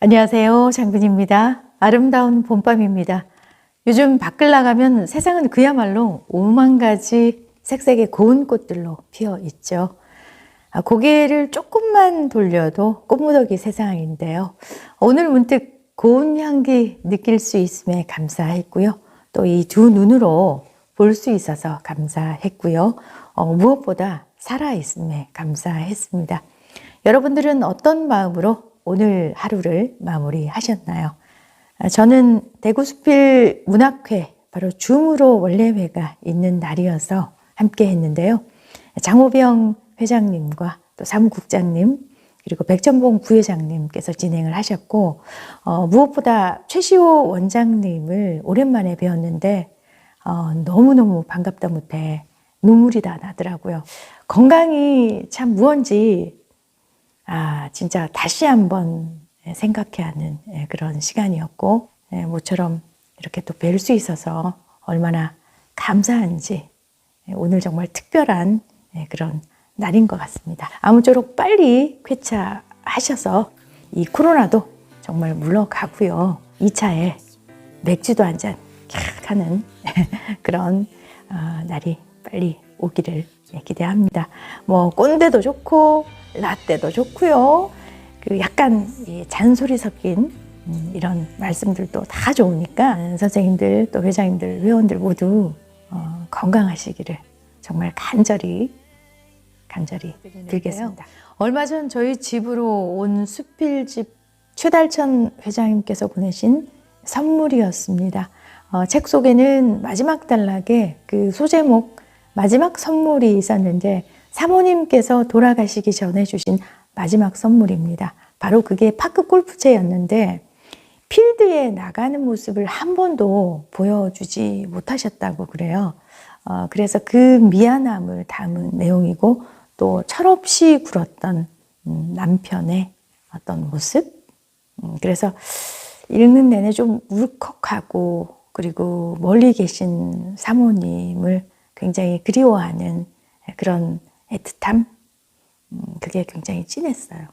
안녕하세요. 장군입니다. 아름다운 봄밤입니다. 요즘 밖을 나가면 세상은 그야말로 5만 가지 색색의 고운 꽃들로 피어 있죠. 고개를 조금만 돌려도 꽃무더기 세상인데요. 오늘 문득 고운 향기 느낄 수 있음에 감사했고요. 또 이 두 눈으로 볼 수 있어서 감사했고요. 무엇보다 살아있음에 감사했습니다. 여러분들은 어떤 마음으로 오늘 하루를 마무리하셨나요? 저는 대구수필 문학회, 바로 줌으로 원래회가 있는 날이어서 함께 했는데요. 장호병 회장님과 또 사무국장님, 그리고 백천봉 부회장님께서 진행을 하셨고, 무엇보다 최시호 원장님을 오랜만에 뵈었는데, 너무너무 반갑다 못해 눈물이 다 나더라고요. 건강이 참 무언지, 진짜 다시 한번 생각해야 하는 그런 시간이었고, 모처럼 이렇게 또 뵐 수 있어서 얼마나 감사한지 오늘 정말 특별한 그런 날인 것 같습니다. 아무쪼록 빨리 쾌차하셔서 이 코로나도 정말 물러가고요. 2차에 맥주도 한잔 캬 하는 그런 날이 빨리 오기를 기대합니다. 뭐 꼰대도 좋고 라떼도 좋고요. 그 약간 잔소리 섞인 이런 말씀들도 다 좋으니까 선생님들 또 회장님들 회원들 모두 건강하시기를 정말 간절히 빌겠습니다. 얼마 전 저희 집으로 온 수필집 최달천 회장님께서 보내신 선물이었습니다. 책 속에는 마지막 단락에 그 소제목 마지막 선물이 있었는데 사모님께서 돌아가시기 전에 주신 마지막 선물입니다. 바로 그게 파크 골프채였는데 필드에 나가는 모습을 한 번도 보여주지 못하셨다고 그래요. 그래서 그 미안함을 담은 내용이고 또 철없이 굴었던 남편의 어떤 모습. 그래서 읽는 내내 좀 울컥하고 그리고 멀리 계신 사모님을 굉장히 그리워하는 그런 애틋함, 그게 굉장히 진했어요.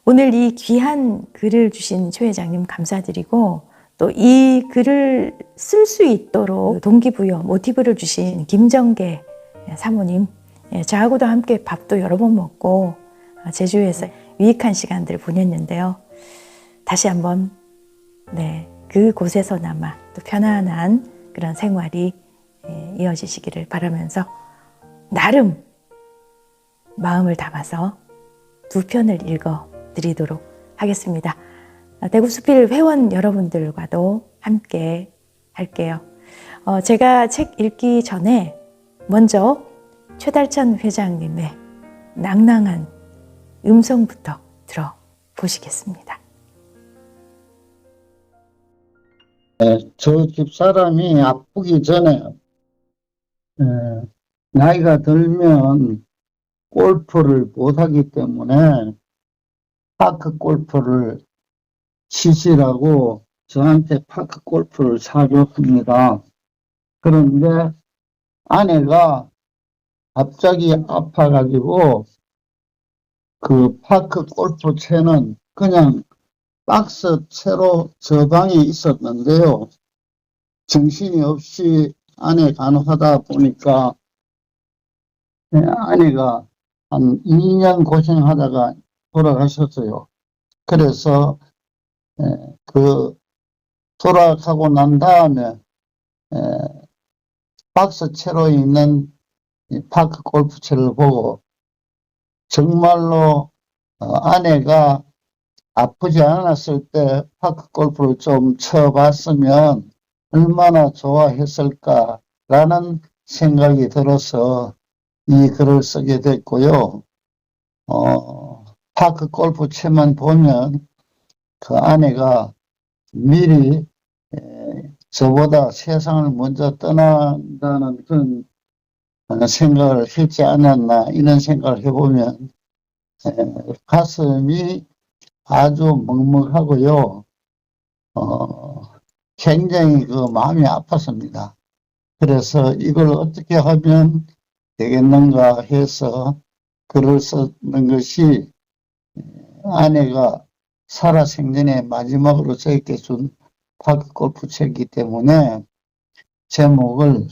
오늘 이 귀한 글을 주신 최 회장님 감사드리고 또 이 글을 쓸 수 있도록 동기부여, 모티브를 주신 김정계 사모님, 저하고도 함께 밥도 여러 번 먹고 제주에서 유익한 시간들을 보냈는데요. 다시 한번 그곳에서나마 또 편안한 그런 생활이 이어지시기를 바라면서 나름 마음을 담아서 두 편을 읽어 드리도록 하겠습니다. 대구수필 회원 여러분들과도 함께 할게요. 제가 책 읽기 전에 먼저 최달천 회장님의 낭낭한 음성부터 들어보시겠습니다. 저 집사람이 아프기 전에 나이가 들면 골프를 못하기 때문에 파크 골프를 치시라고 저한테 파크 골프를 사줬습니다. 그런데 아내가 갑자기 아파가지고 그 파크 골프 채는 그냥 박스 채로 저 방에 있었는데요. 정신이 없이 아내 간호하다 보니까 아내가 한 2년 고생하다가 돌아가셨어요. 그래서 그 돌아가고 난 다음에 박스 채로 있는 파크 골프채를 보고 정말로 아내가 아프지 않았을 때 파크 골프를 좀 쳐봤으면 얼마나 좋아했을까라는 생각이 들어서 이 글을 쓰게 됐고요. 파크 골프 채만 보면 그 아내가 미리 저보다 세상을 먼저 떠난다는 그런 생각을 했지 않았나, 이런 생각을 해보면 가슴이 아주 먹먹하고요. 굉장히 그 마음이 아팠습니다. 그래서 이걸 어떻게 하면 되겠는가 해서 글을 쓰는 것이 아내가 살아생전에 마지막으로 저에게 준 파크 골프채이기 때문에 제목을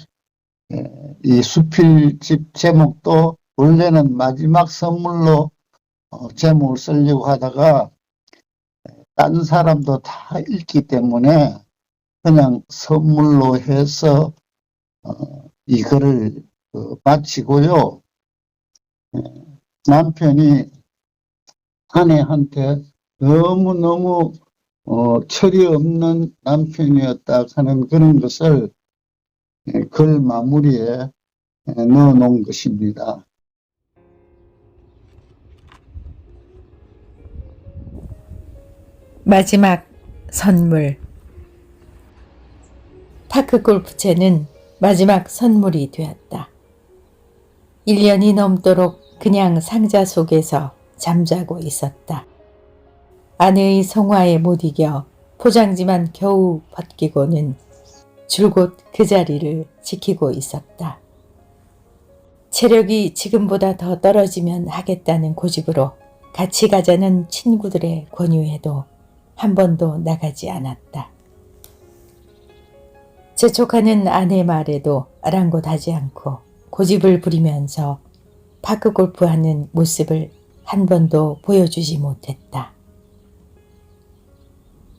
이 수필집 제목도 원래는 마지막 선물로 제목을 쓰려고 하다가 다른 사람도 다 읽기 때문에 그냥 선물로 해서 이 글을 마치고요. 남편이 아내한테 너무너무 철이 없는 남편이었다 하는 그런 것을 글 마무리에 넣어 놓은 것입니다. 마지막 선물. 파크 골프채는 마지막 선물이 되었다. 1년이 넘도록 그냥 상자 속에서 잠자고 있었다. 아내의 성화에 못 이겨 포장지만 겨우 벗기고는 줄곧 그 자리를 지키고 있었다. 체력이 지금보다 더 떨어지면 하겠다는 고집으로 같이 가자는 친구들의 권유에도 한 번도 나가지 않았다. 재촉하는 아내 말에도 아랑곳하지 않고 고집을 부리면서 파크 골프하는 모습을 한 번도 보여주지 못했다.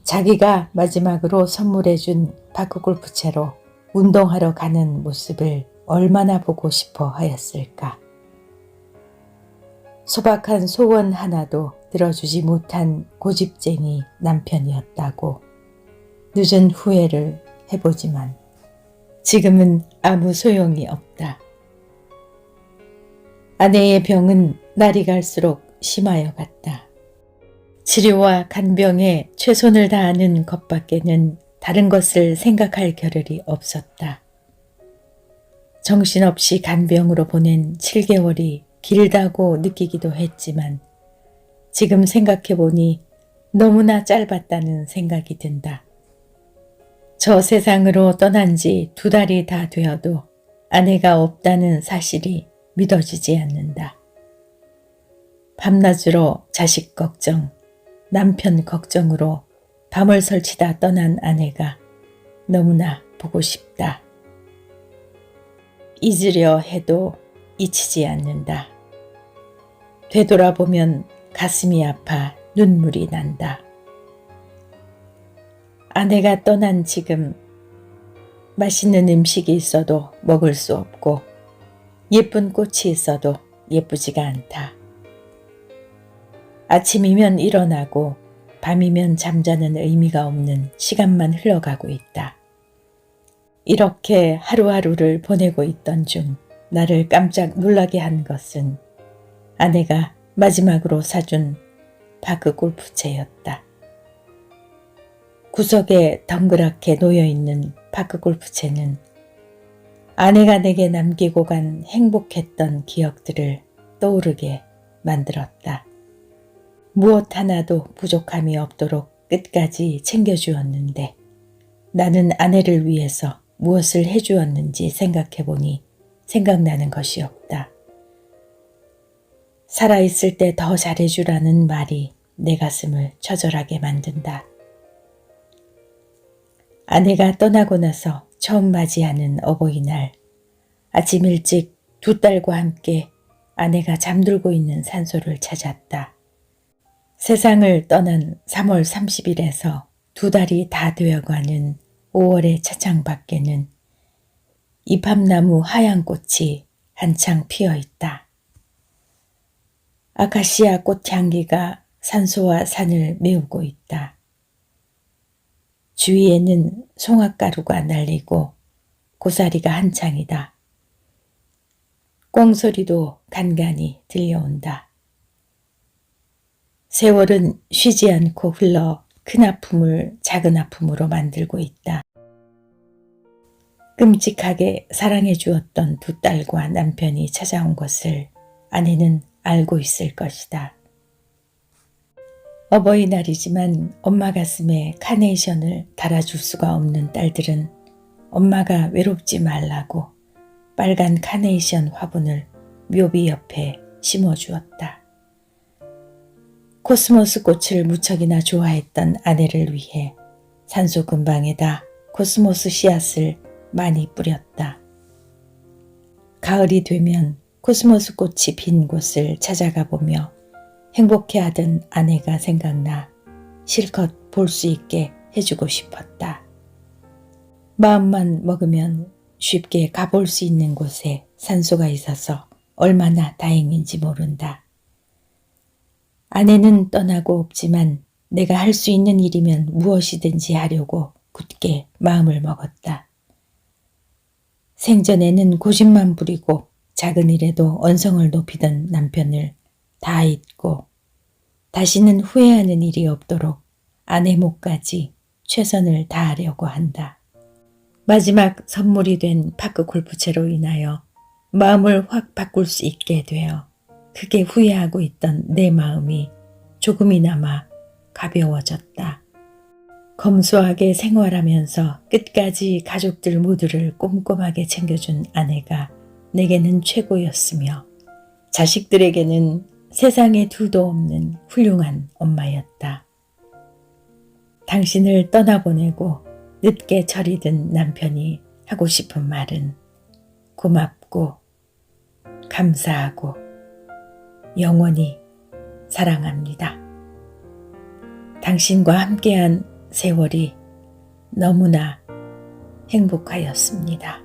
자기가 마지막으로 선물해준 파크 골프채로 운동하러 가는 모습을 얼마나 보고 싶어 하였을까. 소박한 소원 하나도 들어주지 못한 고집쟁이 남편이었다고 늦은 후회를 해보지만 지금은 아무 소용이 없다. 아내의 병은 날이 갈수록 심하여 갔다. 치료와 간병에 최선을 다하는 것밖에는 다른 것을 생각할 겨를이 없었다. 정신없이 간병으로 보낸 7개월이 길다고 느끼기도 했지만 지금 생각해보니 너무나 짧았다는 생각이 든다. 저 세상으로 떠난 지 2달이 다 되어도 아내가 없다는 사실이 믿어지지 않는다. 밤낮으로 자식 걱정, 남편 걱정으로 밤을 설치다 떠난 아내가 너무나 보고 싶다. 잊으려 해도 잊히지 않는다. 되돌아보면 가슴이 아파 눈물이 난다. 아내가 떠난 지금 맛있는 음식이 있어도 먹을 수 없고 예쁜 꽃이 있어도 예쁘지가 않다. 아침이면 일어나고 밤이면 잠자는 의미가 없는 시간만 흘러가고 있다. 이렇게 하루하루를 보내고 있던 중 나를 깜짝 놀라게 한 것은 아내가 마지막으로 사준 파크 골프채였다. 구석에 덩그랗게 놓여있는 파크 골프채는 아내가 내게 남기고 간 행복했던 기억들을 떠오르게 만들었다. 무엇 하나도 부족함이 없도록 끝까지 챙겨주었는데 나는 아내를 위해서 무엇을 해주었는지 생각해보니 생각나는 것이 없다. 살아있을 때 더 잘해주라는 말이 내 가슴을 처절하게 만든다. 아내가 떠나고 나서 처음 맞이하는 어버이날, 아침 일찍 2딸과 함께 아내가 잠들고 있는 산소를 찾았다. 세상을 떠난 3월 30일에서 2달이 다 되어가는 5월의 차창 밖에는 이팝나무 하얀 꽃이 한창 피어 있다. 아카시아 꽃향기가 산소와 산을 메우고 있다. 주위에는 송악가루가 날리고 고사리가 한창이다. 꿩소리도 간간히 들려온다. 세월은 쉬지 않고 흘러 큰 아픔을 작은 아픔으로 만들고 있다. 끔찍하게 사랑해 주었던 2딸과 남편이 찾아온 것을 아내는 알고 있을 것이다. 어버이날이지만 엄마 가슴에 카네이션을 달아줄 수가 없는 딸들은 엄마가 외롭지 말라고 빨간 카네이션 화분을 묘비 옆에 심어주었다. 코스모스 꽃을 무척이나 좋아했던 아내를 위해 산소 근방에다 코스모스 씨앗을 많이 뿌렸다. 가을이 되면 코스모스 꽃이 핀 곳을 찾아가 보며 행복해하던 아내가 생각나 실컷 볼 수 있게 해주고 싶었다. 마음만 먹으면 쉽게 가볼 수 있는 곳에 산소가 있어서 얼마나 다행인지 모른다. 아내는 떠나고 없지만 내가 할 수 있는 일이면 무엇이든지 하려고 굳게 마음을 먹었다. 생전에는 고집만 부리고 작은 일에도 언성을 높이던 남편을 다 잊고 다시는 후회하는 일이 없도록 아내 몫까지 최선을 다하려고 한다. 마지막 선물이 된 파크 골프채로 인하여 마음을 확 바꿀 수 있게 되어 크게 후회하고 있던 내 마음이 조금이나마 가벼워졌다. 검소하게 생활하면서 끝까지 가족들 모두를 꼼꼼하게 챙겨준 아내가 내게는 최고였으며 자식들에게는 세상에 두도 없는 훌륭한 엄마였다. 당신을 떠나보내고 늦게 절이 든 남편이 하고 싶은 말은 고맙고 감사하고 영원히 사랑합니다. 당신과 함께한 세월이 너무나 행복하였습니다.